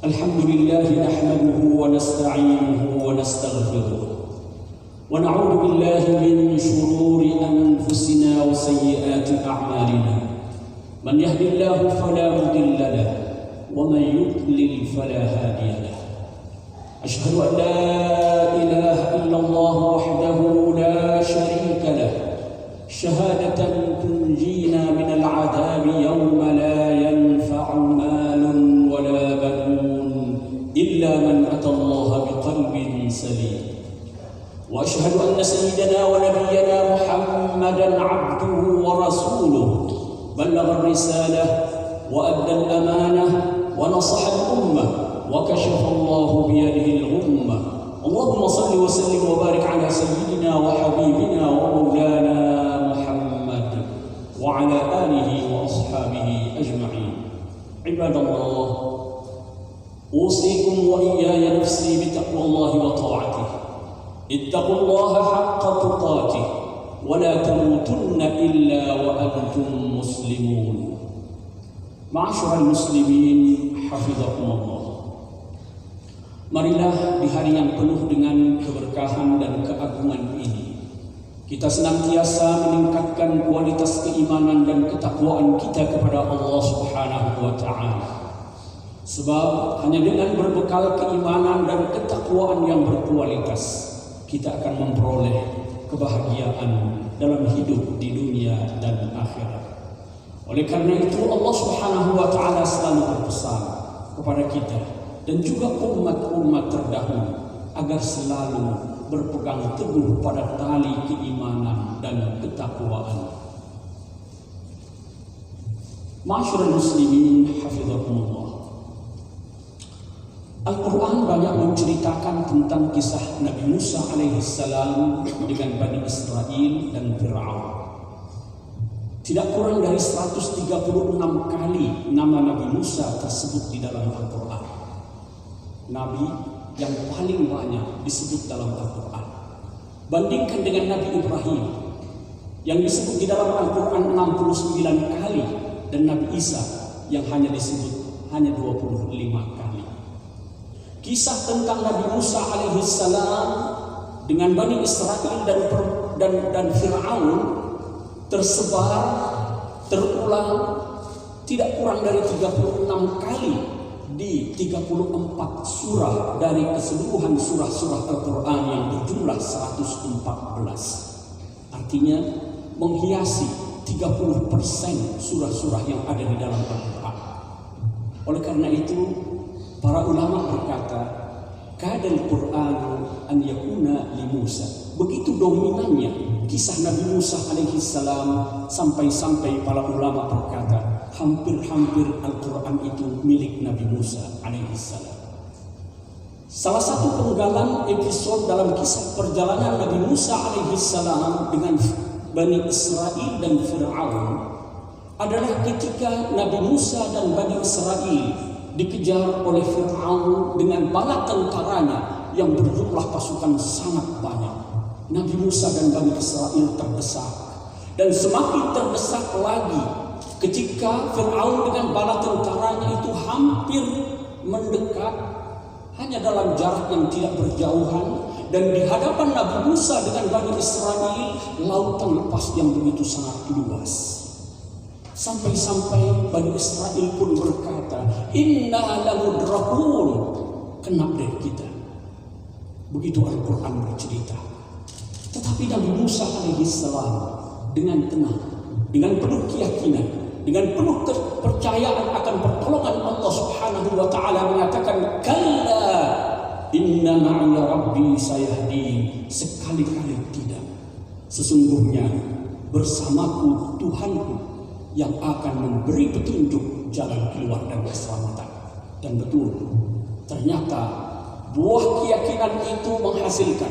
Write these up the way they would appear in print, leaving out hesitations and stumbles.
الحمد لله نحمده ونستعينه ونستغفره ونعوذ بالله من شرور أنفسنا وسيئات أعمالنا من يهد الله فلا مضل له ومن يضلل فلا هادي له أشهد أن لا إله إلا الله وحده لا شريك له شهادة تنجينا من العذاب يوم لا ينفع مال ولا بنون إلا من أتى الله بقلب سليم وأشهد أن سيدنا ونبينا محمدا عبده ورسوله بلغ الرسالة وأدى الأمانة ونصح الأمة وكشف الله بيده الغمة اللهم صل وسلم وبارك على سيدنا وحبيبنا ومولانا محمد وعلى آله وأصحابه أجمعين عباد الله أوصيكم وإياي نفسي بتقوى الله وطاعته اتقوا الله حق تقاته ولا تموتن إلا وأنتم مسلمون معاشر المسلمين حفظكم الله. Marilah di hari yang penuh dengan keberkahan dan keagungan ini kita senantiasa meningkatkan kualitas keimanan dan ketakwaan kita kepada Allah Subhanahu wa Ta'ala. Sebab hanya dengan berbekal keimanan dan ketakwaan yang berkualitas kita akan memperoleh kebahagiaan dalam hidup di dunia dan akhirat. Oleh karena itu Allah Subhanahu wa Ta'ala selalu berpesan kepada kita dan juga umat-umat terdahulu agar selalu berpegang teguh pada tali keimanan dan ketakwaan. Ma'asyiral muslimin hafizakumullah. Al-Quran banyak menceritakan tentang kisah Nabi Musa alaihissalam dengan Bani Israel dan Fir'aun. Tidak kurang dari 136 kali nama Nabi Musa tersebut di dalam Al-Quran. Nabi yang paling banyak disebut dalam Al-Quran. Bandingkan dengan Nabi Ibrahim yang disebut di dalam Al-Quran 69 kali dan Nabi Isa yang hanya disebut hanya 25 kali. Kisah tentang Nabi Musa alaihissalam dengan Bani Israel dan Fir'aun tersebar, terulang tidak kurang dari 36 kali di 34 surah dari keseluruhan surah-surah Al-Quran yang berjumlah 114. Artinya menghiasi 30% surah-surah yang ada di dalam Al-Quran. Oleh karena itu para ulama berkata, kadal Quran an yakuna li Musa. Begitu dominannya kisah Nabi Musa alaihissalam sampai-sampai para ulama berkata, hampir-hampir Al-Quran itu milik Nabi Musa alaihissalam. Salah satu penggalan episode dalam kisah perjalanan Nabi Musa alaihissalam dengan Bani Israel dan Fir'aun adalah ketika Nabi Musa dan Bani Israel dikejar oleh Fir'aun dengan bala tentaranya yang berjumlah pasukan sangat banyak. Nabi Musa dan Bani Israel terdesak, dan semakin terdesak lagi ketika Fir'aun dengan bala tentaranya itu hampir mendekat hanya dalam jarak yang tidak berjauhan, dan di hadapan Nabi Musa dengan Bani Israel lautan lepas yang begitu sangat luas. Sampai-sampai Bani Israel pun berkata, inna lamudrakun, kena deh kita. Begitu Al-Quran bercerita. Tetapi Nabi Musa alaihissalam dengan tenang, dengan penuh keyakinan, dengan penuh kepercayaan akan pertolongan Allah Subhanahu wa Ta'ala mengatakan, kalla inna ma'iya rabbi sayahdin. Sekali-kali tidak, sesungguhnya bersamaku Tuhanku yang akan memberi petunjuk jalan keluar dan keselamatan. Dan betul, ternyata buah keyakinan itu menghasilkan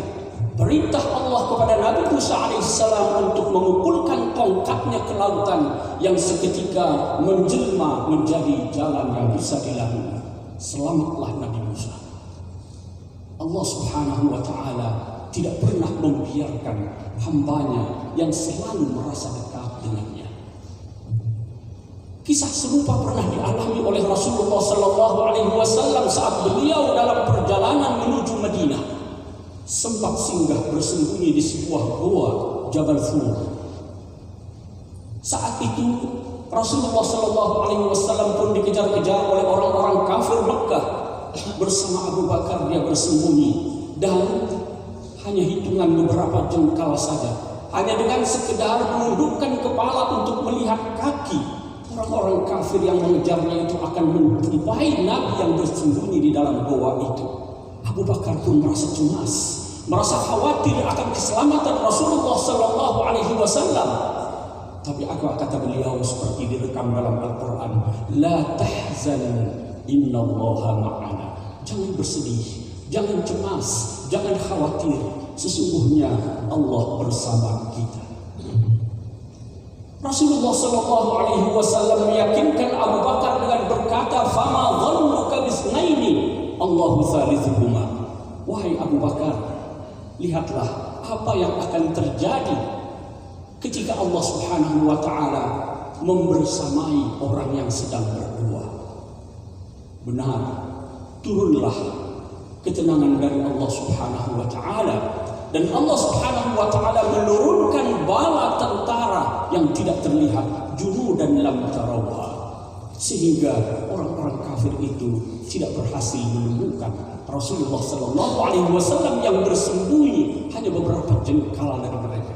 perintah Allah kepada Nabi Musa alaihissalam untuk mengumpulkan tongkatnya ke lautan yang seketika menjelma menjadi jalan yang bisa dilalui. Selamatlah Nabi Musa. Allah Subhanahu wa Ta'ala tidak pernah membiarkan hambanya yang selalu merasa dekat dengannya. Kisah serupa pernah dialami oleh Rasulullah Sallallahu Alaihi Wasallam saat beliau dalam perjalanan menuju Madinah sempat singgah bersembunyi di sebuah goa Jabal Thur. Saat itu Rasulullah Sallallahu Alaihi Wasallam pun dikejar-kejar oleh orang-orang kafir Mekah. Bersama Abu Bakar dia bersembunyi dan hanya hitungan beberapa jengkal saja. Hanya dengan sekedar menundukkan kepala untuk melihat kaki, orang-orang kafir yang mengejarnya itu akan menjumpai Nabi yang bersembunyi di dalam goa itu. Abu Bakar pun merasa cemas, merasa khawatir akan keselamatan Rasulullah Sallallahu Alaihi Wasallam. Tapi apa kata beliau seperti direkam dalam Al-Quran, la tahzan innallaha ma'ana. Jangan bersedih, jangan cemas, jangan khawatir. Sesungguhnya Allah bersama kita. Rasulullah Sallallahu Alaihi Wasallam meyakinkan Abu Bakar dengan berkata, "Fama dhannuka bisnaini, Allahu thalithuhuma." Wahai Abu Bakar, lihatlah apa yang akan terjadi ketika Allah Subhanahu wa Ta'ala membersamai orang yang sedang berdua. Benar, turunlah ketenangan dari Allah Subhanahu wa Ta'ala, dan Allah Subhanahu wa Ta'ala menurunkan bala tentara yang tidak terlihat, junudan lam tarawha, sehingga orang-orang kafir itu tidak berhasil menemukan Rasulullah Sallallahu Alaihi Wasallam yang bersembunyi hanya beberapa jengkal dari mereka.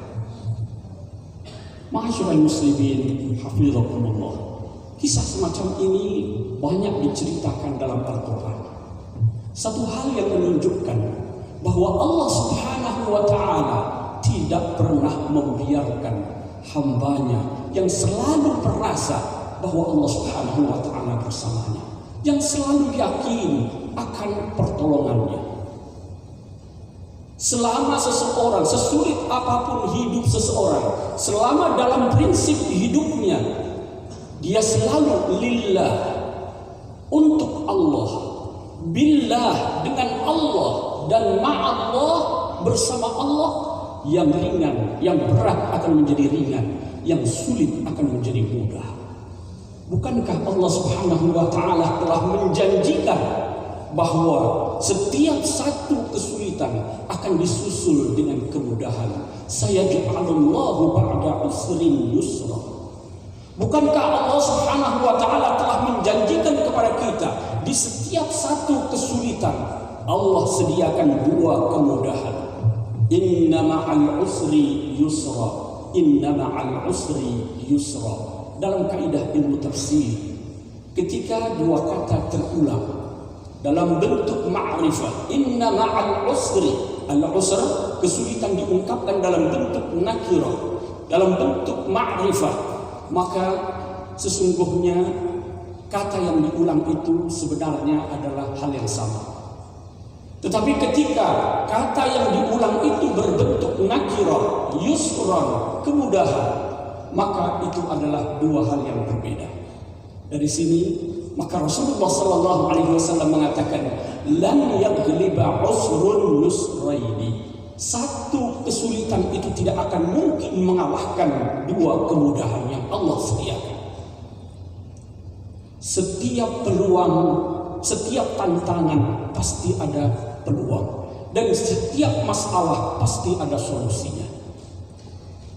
Ma'asyiral muslimin, hafizakumullah. Kisah semacam ini banyak diceritakan dalam Al-Quran. Satu hal yang menunjukkan bahwa Allah Subhanahu wa Ta'ala tidak pernah membiarkan hambanya yang selalu merasa bahwa Allah Subhanahu wa Ta'ala bersamanya, yang selalu yakin akan pertolongannya. Selama seseorang, sesulit apapun hidup seseorang, selama dalam prinsip hidupnya dia selalu lillah, untuk Allah, billah, dengan Allah, dan ma'allah, bersama Allah, yang ringan, yang berat akan menjadi ringan, yang sulit akan menjadi mudah. Bukankah Allah Subhanahu wa Ta'ala telah menjanjikan bahwa setiap satu kesulitan akan disusul dengan kemudahan? Sayaj'alullahu ba'da usrin yusra. Bukankah Allah Subhanahu wa Ta'ala telah menjanjikan kepada kita di setiap satu kesulitan Allah sediakan dua kemudahan? Inna ma'al usri yusra, inna ma'al usri yusra. Dalam kaidah ilmu tafsir, ketika dua kata terulang dalam bentuk ma'rifah, inna ma'al usri, al-usr, kesulitan diungkapkan dalam bentuk nakirah, dalam bentuk ma'rifah, maka sesungguhnya kata yang diulang itu sebenarnya adalah hal yang sama. Tetapi ketika kata yang diulang itu berbentuk nakirah, yusran, kemudahan, maka itu adalah dua hal yang berbeda. Dari sini maka Rasulullah Sallallahu Alaihi Wasallam mengatakan, lan yaghliba usrun nusraini. Satu kesulitan itu tidak akan mungkin mengalahkan dua kemudahan yang Allah sediakan. Setiap peluang, setiap tantangan pasti ada peluang, dan setiap masalah pasti ada solusinya.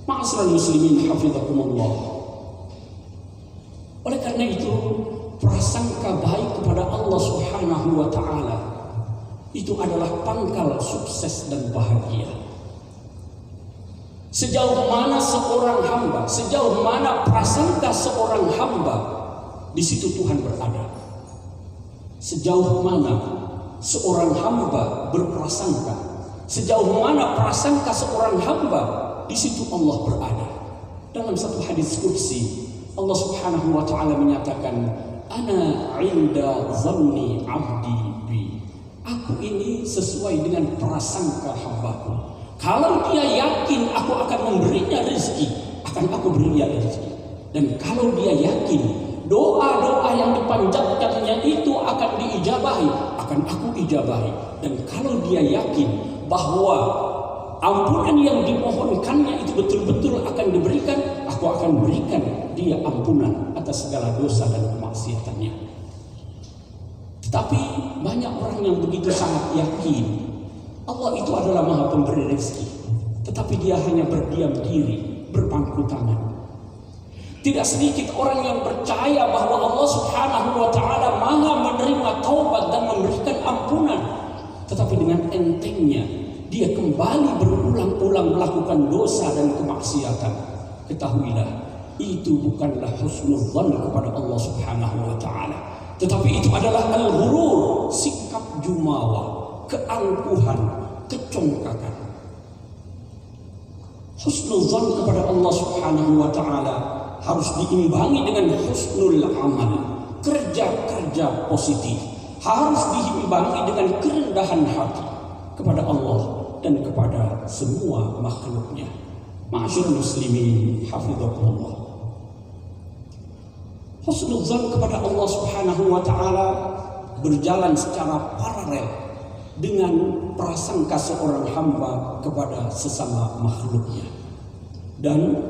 Ma'asyiral muslimin, hafizakumullah. Oleh karena itu, prasangka baik kepada Allah Subhanahu wa Ta'ala itu adalah pangkal sukses dan bahagia. Sejauh mana seorang hamba, sejauh mana prasangka seorang hamba, di situ Tuhan berada. Sejauh mana seorang hamba berprasangka, sejauh mana prasangka seorang hamba, di situ Allah berada. Dalam satu hadis qudsi, Allah Subhanahu wa Ta'ala menyatakan, ana 'inda dhanni 'abdi bi. Aku ini sesuai dengan prasangka hambaku. Kalau dia yakin aku akan memberinya rezeki, akan aku beri dia rezeki. Dan kalau dia yakin doa-doa yang dipanjatkannya itu akan diijabahi, akan aku ijabahi. Dan kalau dia yakin bahwa ampunan yang dimohonkannya itu betul-betul akan diberikan, aku akan berikan dia ampunan atas segala dosa dan kemaksiatannya. Tapi banyak orang yang begitu sangat yakin Allah itu adalah Maha Pemberi rezeki, tetapi dia hanya berdiam diri, berpangku tangan. Tidak sedikit orang yang percaya bahwa Allah Subhanahu wa Ta'ala Maha menerima taubat dan memberikan ampunan, tetapi dengan entengnya dia kembali berulang-ulang melakukan dosa dan kemaksiatan. Ketahuilah, itu bukanlah husnudzan kepada Allah Subhanahu wa Ta'ala, tetapi itu adalah al-ghurur, sikap jumawa, keangkuhan, kecongkakan. Husnudzan kepada Allah Subhanahu wa Ta'ala harus diimbangi dengan husnul amal, kerja-kerja positif. Harus diimbangi dengan kerendahan hati kepada Allah dan kepada semua makhluknya. Ma'asyiral muslimin, hafizahullah. Husnudzan kepada Allah Subhanahu wa Ta'ala berjalan secara paralel dengan prasangka seorang hamba kepada sesama makhluknya. Dan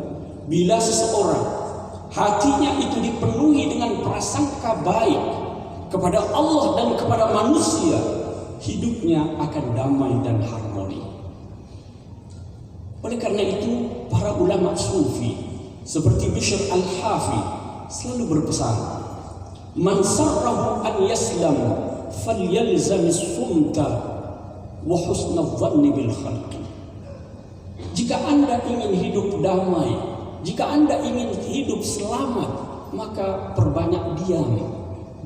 bila seseorang hatinya itu dipenuhi dengan prasangka baik kepada Allah dan kepada manusia, hidupnya akan damai dan harmoni. Oleh karena itu, para ulama sufi seperti Bishr al-Hafi selalu berpesan, man sarrahu an yaslam falyalzamis sumta wa husnadh-dhanni bil khalqi. Jika Anda ingin hidup damai, jika Anda ingin hidup selamat, maka perbanyak diam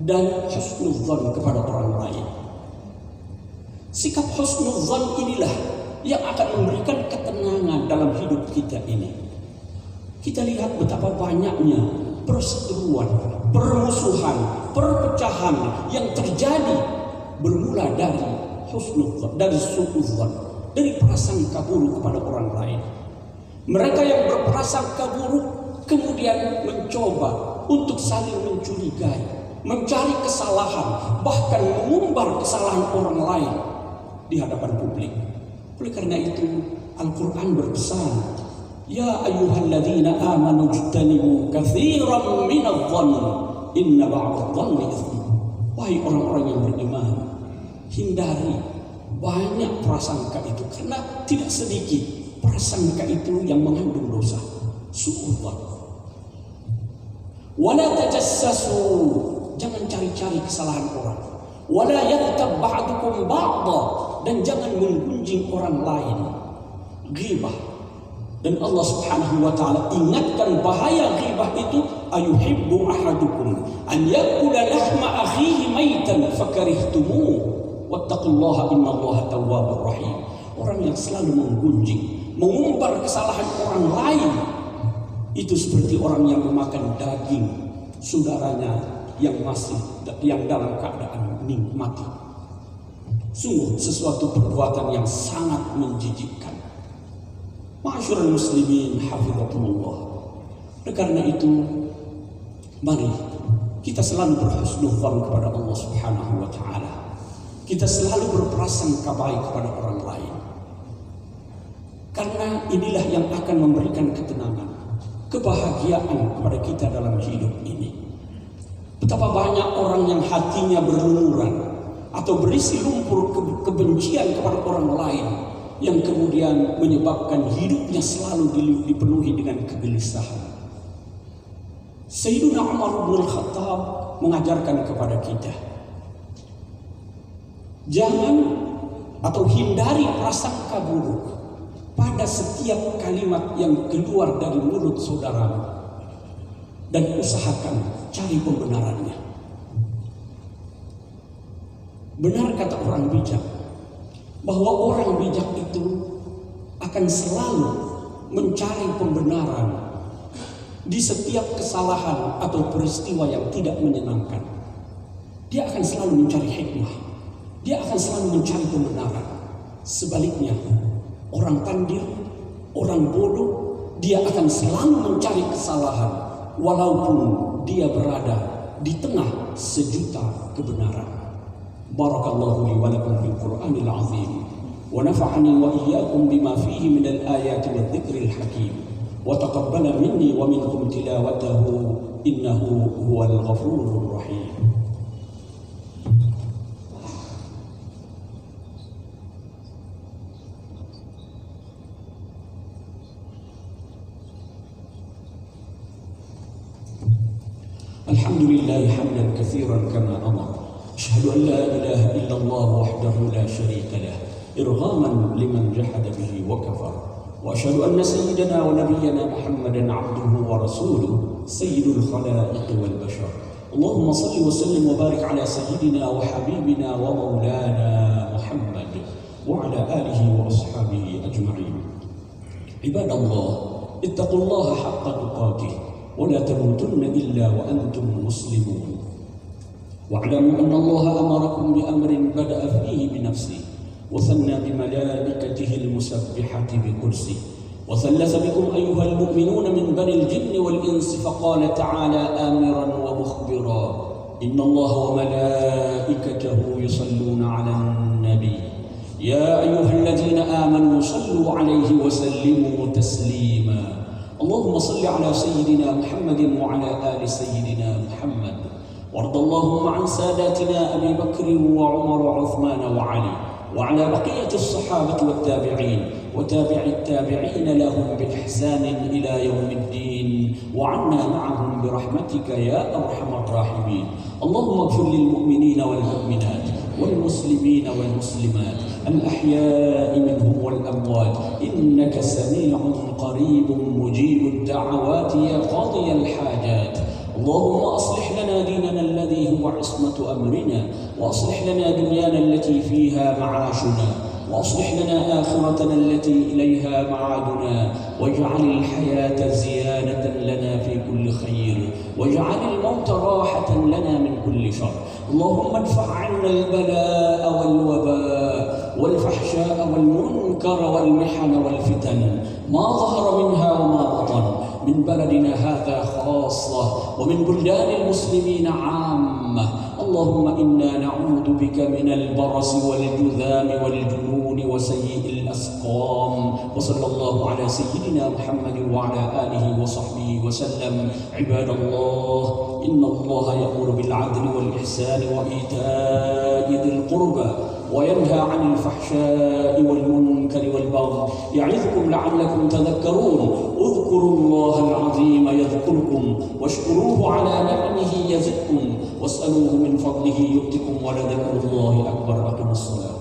dan husnudzan kepada orang lain. Sikap husnudzan inilah yang akan memberikan ketenangan dalam hidup kita ini. Kita lihat betapa banyaknya perseteruan, permusuhan, perpecahan yang terjadi bermula dari husnudzan, dari suudzan, dari prasangka buruk kepada orang lain. Mereka yang berprasangka buruk kemudian mencoba untuk saling mencurigai, mencari kesalahan, bahkan mengumbar kesalahan orang lain di hadapan publik. Oleh karena itu Al-Quran berpesan, ya ayyuhalladzina amanu ijtanibu katsiran minadh-dhann inna ba'dadh-dhanni itsm. Wahai orang-orang yang beriman, hindari banyak prasangka itu, karena tidak sedikit prasangka itu yang mengandung dosa. Su'udzan. Wala tajassasu, jangan cari-cari kesalahan orang. Wala yaghtab ba'dukum ba'dha, dan jangan menggunjing orang lain. Ghibah. Dan Allah Subhanahu wa Ta'ala ingatkan bahaya ghibah itu, ayuhibbu ahadukum an yakula lahma akhihi maitan fakarihtumuh wattaqullaha innallaha tawwabur rahim. Orang yang selalu menggunjing, mengumbar kesalahan orang lain, itu seperti orang yang memakan daging saudaranya yang dalam keadaan mati. Sungguh sesuatu perbuatan yang sangat menjijikkan. Ma'asyiral muslimin, hafizahumullah. Oleh karena itu, mari kita selalu berhusnudzan kepada Allah Subhanahu wa Ta'ala. Kita selalu berprasangka baik kepada orang lain. Karena inilah yang akan memberikan ketenangan, kebahagiaan kepada kita dalam hidup ini. Betapa banyak orang yang hatinya berlumuran atau berisi lumpur kebencian kepada orang lain, yang kemudian menyebabkan hidupnya selalu dipenuhi dengan kegelisahan. Sayyidina Umar bin Khattab mengajarkan kepada kita, jangan atau hindari prasangka buruk pada setiap kalimat yang keluar dari mulut saudaramu, dan usahakan cari pembenarannya. Benar kata orang bijak, bahwa orang bijak itu akan selalu mencari pembenaran di setiap kesalahan atau peristiwa yang tidak menyenangkan. Dia akan selalu mencari hikmah, dia akan selalu mencari pembenaran. Sebaliknya, orang tandir, orang bodoh, dia akan selalu mencari kesalahan walaupun dia berada di tengah sejuta kebenaran. Barakallahu li wa lakum fil Qur'anil azim, wa nafa'ani wa iyyakum bima fihi minal ayati wadh-dhikril hakim, wa taqabbala minni wa minkum tilawatahu innahu huwal ghafurur rahim. الحمد لله حمدا كثيرا كما أمر. أشهد أن لا إله إلا الله وحده لا شريك له إرغاما لمن جحد به وكفر. وأشهد أن سيدنا ونبينا محمدا عبده ورسوله سيد الخلائق والبشر. اللهم صل وسلم وبارك على سيدنا وحبيبنا ومولانا محمد وعلى آله وأصحابه أجمعين. عباد الله، اتقوا الله حق تقاته ولا تموتن إلا وأنتم مسلمون. واعلموا أن الله أمركم بأمر بدأ فيه بنفسه وثنى بملائكته المسبحة بكرسه وثلث بكم أيها المؤمنون من بني الجن والإنس فقال تعالى آمرا ومخبرا: إن الله وملائكته يصلون على النبي يا أيها الذين آمنوا صلوا عليه وسلموا تسليما. اللهم صل على سيدنا محمد وعلى آل سيدنا محمد، وارض اللهم عن ساداتنا أبي بكر وعمر وعثمان وعلي، وعلى بقية الصحابة والتابعين وتابع التابعين لهم بإحسان إلى يوم الدين، وعنا معهم برحمتك يا أرحم الراحمين. اللهم اغفر للمؤمنين والمؤمنات والمسلمين والمسلمات الأحياء منهم والأموات، إنك سميع قريب مجيب الدعوات يا قاضي الحاجات. اللهم أصلح لنا ديننا الذي هو عصمة أمرنا، وأصلح لنا دنيانا التي فيها معاشنا، وأصلح لنا آخرتنا التي إليها معادنا، واجعل الحياة زيادة لنا في كل خير، واجعل الموت راحة لنا من كل شر. اللهم ادفع عنا البلاء والوباء والفحشاء والمنكر والمحن والفتن ما ظهر منها وما بطن، من بلدنا هذا خاصة ومن بلدان المسلمين عامة. اللهم إنا نعوذ بك من البرص والجذام والجنون وسيء الأسقام. وصلى الله على سيدنا محمد وعلى آله وصحبه وسلم. عباد الله، إن الله يأمر بالعدل والإحسان وإيتاء ذي القربى وينهى عن الفحشاء والمنكر والبغي يعظكم لعلكم تذكرون. اذكروا الله العظيم يذكركم واشكروه على نعمه يزدكم واسألوه من فضله يؤتكم ولذكر الله أكبر. أقم الصلاة.